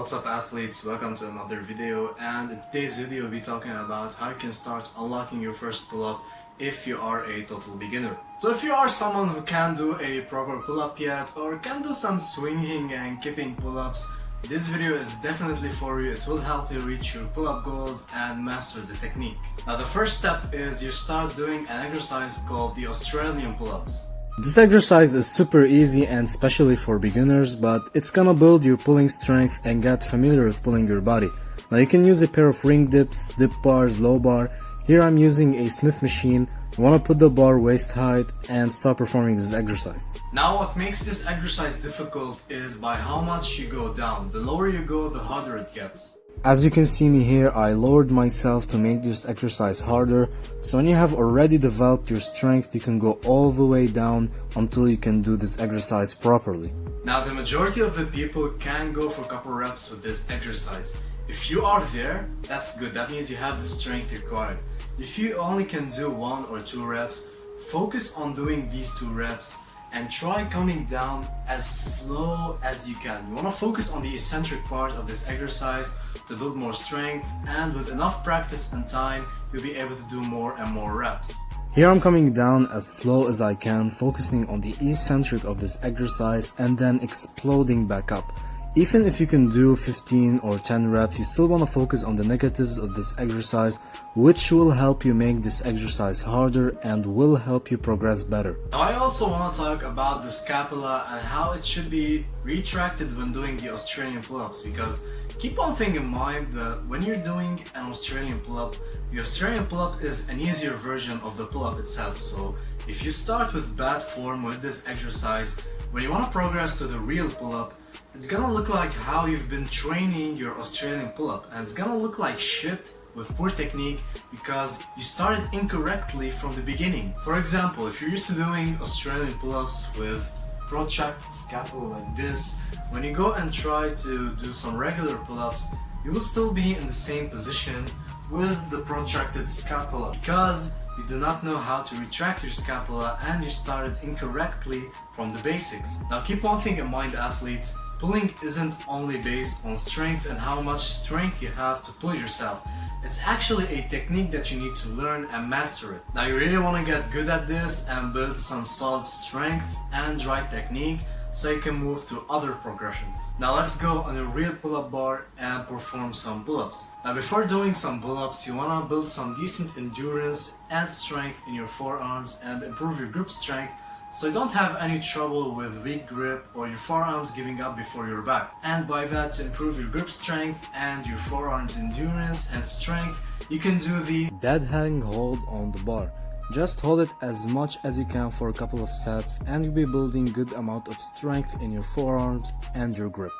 What's up athletes, welcome to another video, and in today's video we'll be talking about how you can start unlocking your first pull-up if you are a total beginner. So if you are someone who can't do a proper pull-up yet or can do some swinging and kipping pull-ups, this video is definitely for you. It will help you reach your pull-up goals and master the technique. Now the first step is you start doing an exercise called the Australian pull-ups. This exercise is super easy and especially for beginners, but it's gonna build your pulling strength and get familiar with pulling your body. Now you can use a pair of ring dips, dip bars, low bar. Here I'm using a Smith machine. You wanna put the bar waist height and start performing this exercise. Now what makes this exercise difficult is by how much you go down. The lower you go, the harder it gets. As you can see me here, I lowered myself to make this exercise harder. So when you have already developed your strength, you can go all the way down until you can do this exercise properly. Now the majority of the people can go for a couple reps with this exercise. If you are there, that's good. That means you have the strength required. If you only can do 1 or 2 reps, focus on doing these 2 reps and try coming down as slow as you can. You want to focus on the eccentric part of this exercise to build more strength, and with enough practice and time, you'll be able to do more and more reps. Here I'm coming down as slow as I can, focusing on the eccentric of this exercise and then exploding back up. Even if you can do 15 or 10 reps, you still want to focus on the negatives of this exercise, which will help you make this exercise harder and will help you progress better. Now I also want to talk about the scapula and how it should be retracted when doing the Australian pull-ups, because keep one thing in mind that when you're doing an Australian pull-up, the Australian pull-up is an easier version of the pull-up itself. So if you start with bad form with this exercise, when you want to progress to the real pull-up, it's gonna look like how you've been training your Australian pull-up, and it's gonna look like shit with poor technique because you started incorrectly from the beginning. For example, if you're used to doing Australian pull-ups with protracted scapula like this, when you go and try to do some regular pull-ups, you will still be in the same position with the protracted scapula because you do not know how to retract your scapula and you started incorrectly from the basics. Now keep one thing in mind athletes, pulling isn't only based on strength and how much strength you have to pull yourself. It's actually a technique that you need to learn and master it. Now you really want to get good at this and build some solid strength and right technique so you can move to other progressions. Now let's go on a real pull-up bar and perform some pull-ups. Now before doing some pull-ups, you want to build some decent endurance and strength in your forearms and improve your grip strength so you don't have any trouble with weak grip or your forearms giving up before your back. And by that, to improve your grip strength and your forearms endurance and strength, you can do the dead hang hold on the bar. Just hold it as much as you can for a couple of sets and you'll be building good amount of strength in your forearms and your grip.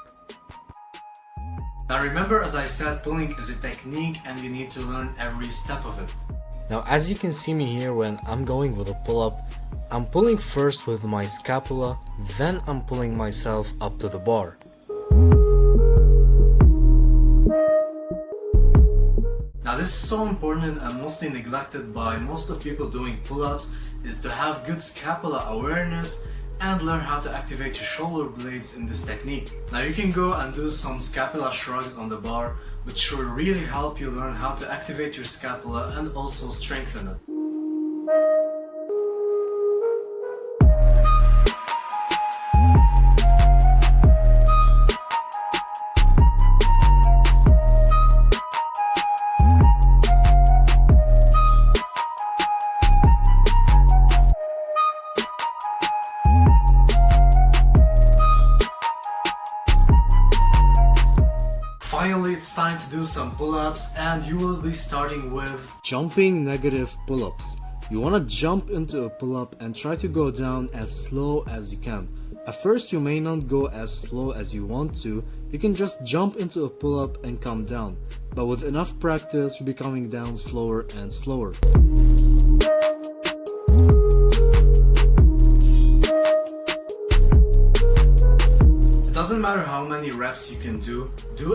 Now remember, as I said, pulling is a technique and you need to learn every step of it. Now as you can see me here, when I'm going with a pull-up, I'm pulling first with my scapula, then I'm pulling myself up to the bar. Now this is so important and mostly neglected by most of people doing pull-ups, is to have good scapula awareness and learn how to activate your shoulder blades in this technique. Now you can go and do some scapula shrugs on the bar, which will really help you learn how to activate your scapula and also strengthen it. Finally, it's time to do some pull-ups and you will be starting with jumping negative pull-ups. You want to jump into a pull-up and try to go down as slow as you can. At first you may not go as slow as you want to. You can just jump into a pull-up and come down. But with enough practice, you'll be coming down slower and slower. Doesn't matter how many reps you can do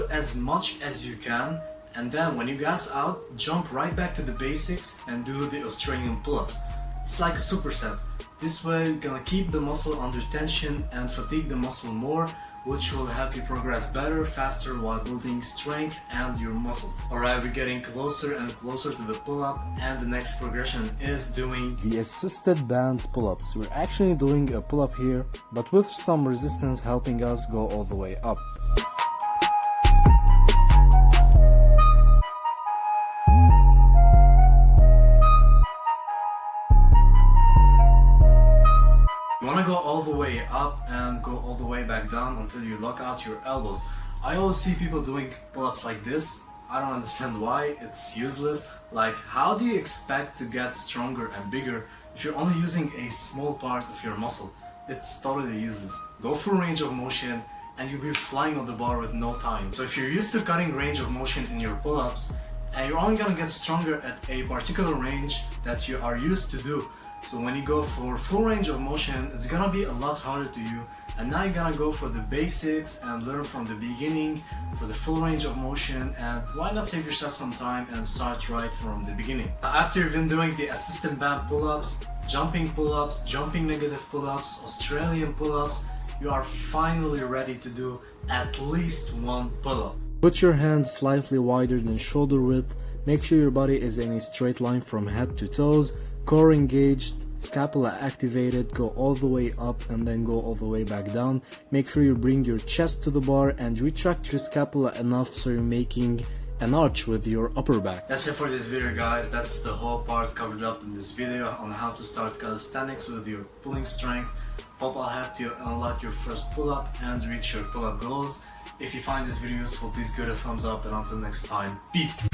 as much as you can, and then when you gas out, jump right back to the basics and do the Australian pull-ups. It's like a superset. This way you're gonna keep the muscle under tension and fatigue the muscle more, which will help you progress better, faster while building strength and your muscles. Alright, we're getting closer and closer to the pull-up, and the next progression is doing the assisted band pull-ups. We're actually doing a pull-up here, but with some resistance helping us go all the way up. You want to go all the way up and go all the way back down until you lock out your elbows. I always see people doing pull-ups like this. I don't understand why, it's useless. Like, how do you expect to get stronger and bigger if you're only using a small part of your muscle? It's totally useless. Go full range of motion and you'll be flying on the bar with no time. So if you're used to cutting range of motion in your pull-ups, and you're only gonna get stronger at a particular range that you are used to do. So when you go for full range of motion, it's gonna be a lot harder to you. And now you're gonna go for the basics and learn from the beginning for the full range of motion, and why not save yourself some time and start right from the beginning. After you've been doing the assistant band pull-ups, jumping negative pull-ups, Australian pull-ups, you are finally ready to do at least one pull-up. Put your hands slightly wider than shoulder width, make sure your body is in a straight line from head to toes, core engaged, scapula activated, go all the way up and then go all the way back down. Make sure you bring your chest to the bar and retract your scapula enough so you're making an arch with your upper back. That's it for this video, guys. That's the whole part covered up in this video on how to start calisthenics with your pulling strength. Hope I'll help you unlock your first pull-up and reach your pull-up goals. If you find this video useful, please give it a thumbs up, and until next time, peace!